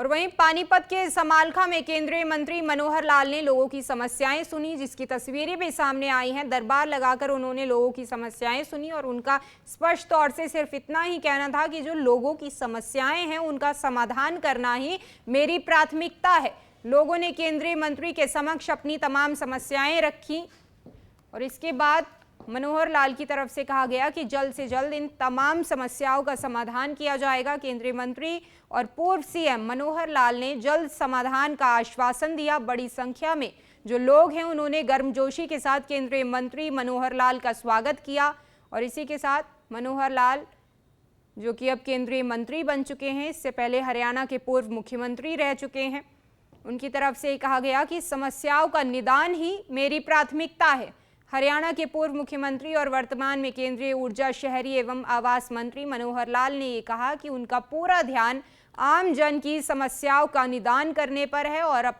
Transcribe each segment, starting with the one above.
और वहीं पानीपत के समालखा में केंद्रीय मंत्री मनोहर लाल ने लोगों की समस्याएं सुनी, जिसकी तस्वीरें भी सामने आई हैं। दरबार लगाकर उन्होंने लोगों की समस्याएं सुनी और उनका स्पष्ट तौर से सिर्फ इतना ही कहना था कि जो लोगों की समस्याएं हैं उनका समाधान करना ही मेरी प्राथमिकता है। लोगों ने केंद्रीय मंत्री के समक्ष अपनी तमाम समस्याएं रखी और इसके बाद मनोहर लाल की तरफ से कहा गया कि जल्द से जल्द इन तमाम समस्याओं का समाधान किया जाएगा। केंद्रीय मंत्री और पूर्व सीएम मनोहर लाल ने जल्द समाधान का आश्वासन दिया। बड़ी संख्या में जो लोग हैं उन्होंने गर्मजोशी के साथ केंद्रीय मंत्री मनोहर लाल का स्वागत किया और इसी के साथ मनोहर लाल, जो कि अब केंद्रीय मंत्री बन चुके हैं, इससे पहले हरियाणा के पूर्व मुख्यमंत्री रह चुके हैं, उनकी तरफ से कहा गया कि समस्याओं का निदान ही मेरी प्राथमिकता है। हरियाणा के पूर्व मुख्यमंत्री और वर्तमान में केंद्रीय ऊर्जा, शहरी एवं आवास मंत्री मनोहर लाल ने ये कहा कि उनका पूरा ध्यान आम जन की समस्याओं का निदान करने पर है और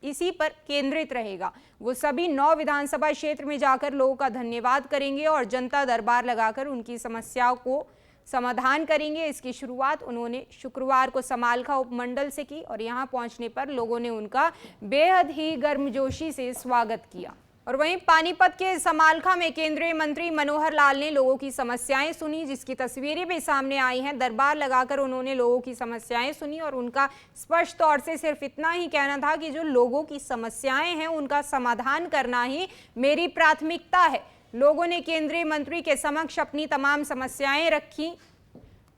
इसी पर केंद्रित रहेगा। वो सभी 9 विधानसभा क्षेत्र में जाकर लोगों का धन्यवाद करेंगे और जनता दरबार लगाकर उनकी समस्याओं को समाधान करेंगे। इसकी शुरुआत उन्होंने शुक्रवार को समालखा उपमंडल से की और यहां पहुंचने पर लोगों ने उनका बेहद ही गर्मजोशी से स्वागत किया। और वहीं पानीपत के समालखा में केंद्रीय मंत्री मनोहर लाल ने लोगों की समस्याएं सुनी, जिसकी तस्वीरें भी सामने आई हैं। दरबार लगाकर उन्होंने लोगों की समस्याएं सुनी और उनका स्पष्ट तौर से सिर्फ इतना ही कहना था कि जो लोगों की समस्याएं हैं उनका समाधान करना ही मेरी प्राथमिकता है। लोगों ने केंद्रीय मंत्री के समक्ष अपनी तमाम समस्याएं रखी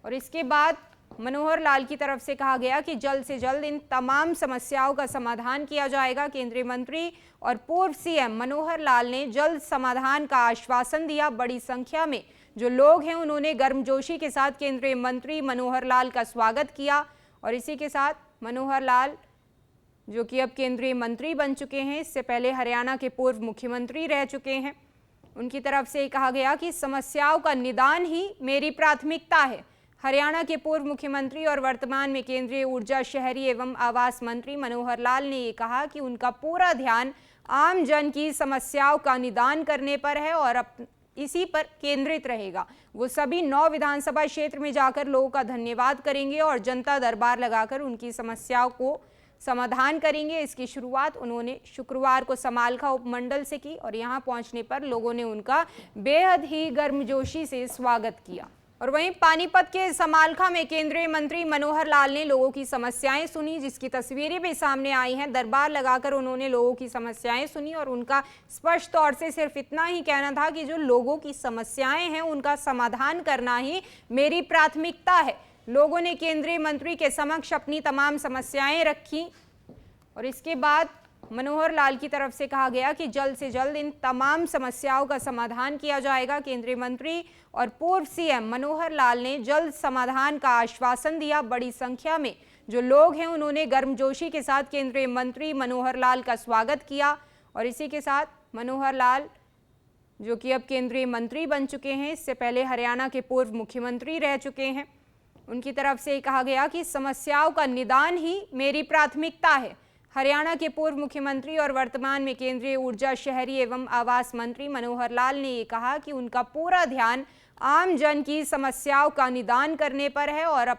और इसके बाद मनोहर लाल की तरफ से कहा गया कि जल्द से जल्द इन तमाम समस्याओं का समाधान किया जाएगा। केंद्रीय मंत्री और पूर्व सीएम मनोहर लाल ने जल्द समाधान का आश्वासन दिया। बड़ी संख्या में जो लोग हैं उन्होंने गर्मजोशी के साथ केंद्रीय मंत्री मनोहर लाल का स्वागत किया और इसी के साथ मनोहर लाल, जो कि अब केंद्रीय मंत्री बन चुके हैं, इससे पहले हरियाणा के पूर्व मुख्यमंत्री रह चुके हैं, उनकी तरफ से कहा गया कि समस्याओं का निदान ही मेरी प्राथमिकता है। हरियाणा के पूर्व मुख्यमंत्री और वर्तमान में केंद्रीय ऊर्जा, शहरी एवं आवास मंत्री मनोहर लाल ने ये कहा कि उनका पूरा ध्यान आम जन की समस्याओं का निदान करने पर है और इसी पर केंद्रित रहेगा। वो सभी 9 विधानसभा क्षेत्र में जाकर लोगों का धन्यवाद करेंगे और जनता दरबार लगाकर उनकी समस्याओं को समाधान करेंगे। इसकी शुरुआत उन्होंने शुक्रवार को समालखा उपमंडल से की और यहां पहुंचने पर लोगों ने उनका बेहद ही गर्मजोशी से स्वागत किया। और वहीं पानीपत के समालखा में केंद्रीय मंत्री मनोहर लाल ने लोगों की समस्याएं सुनी, जिसकी तस्वीरें भी सामने आई हैं। दरबार लगाकर उन्होंने लोगों की समस्याएं सुनी और उनका स्पष्ट तौर से सिर्फ इतना ही कहना था कि जो लोगों की समस्याएं हैं उनका समाधान करना ही मेरी प्राथमिकता है। लोगों ने केंद्रीय मंत्री के समक्ष अपनी तमाम समस्याएं रखी और इसके बाद मनोहर लाल की तरफ से कहा गया कि जल्द से जल्द इन तमाम समस्याओं का समाधान किया जाएगा। केंद्रीय मंत्री और पूर्व सीएम मनोहर लाल ने जल्द समाधान का आश्वासन दिया। बड़ी संख्या में जो लोग हैं उन्होंने गर्मजोशी के साथ केंद्रीय मंत्री मनोहर लाल का स्वागत किया और इसी के साथ मनोहर लाल, जो कि अब केंद्रीय मंत्री बन चुके हैं, इससे पहले हरियाणा के पूर्व मुख्यमंत्री रह चुके हैं, उनकी तरफ से कहा गया कि समस्याओं का निदान ही मेरी प्राथमिकता है। हरियाणा के पूर्व मुख्यमंत्री और वर्तमान में केंद्रीय ऊर्जा, शहरी एवं आवास मंत्री मनोहर लाल ने ये कहा कि उनका पूरा ध्यान आम जन की समस्याओं का निदान करने पर है और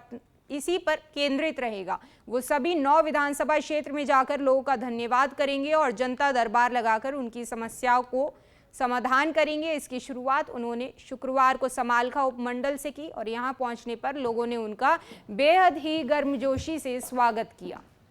इसी पर केंद्रित रहेगा। वो सभी 9 विधानसभा क्षेत्र में जाकर लोगों का धन्यवाद करेंगे और जनता दरबार लगाकर उनकी समस्याओं को समाधान करेंगे। इसकी शुरुआत उन्होंने शुक्रवार को समालखा उपमंडल से की और यहां पहुंचने पर लोगों ने उनका बेहद ही गर्मजोशी से स्वागत किया।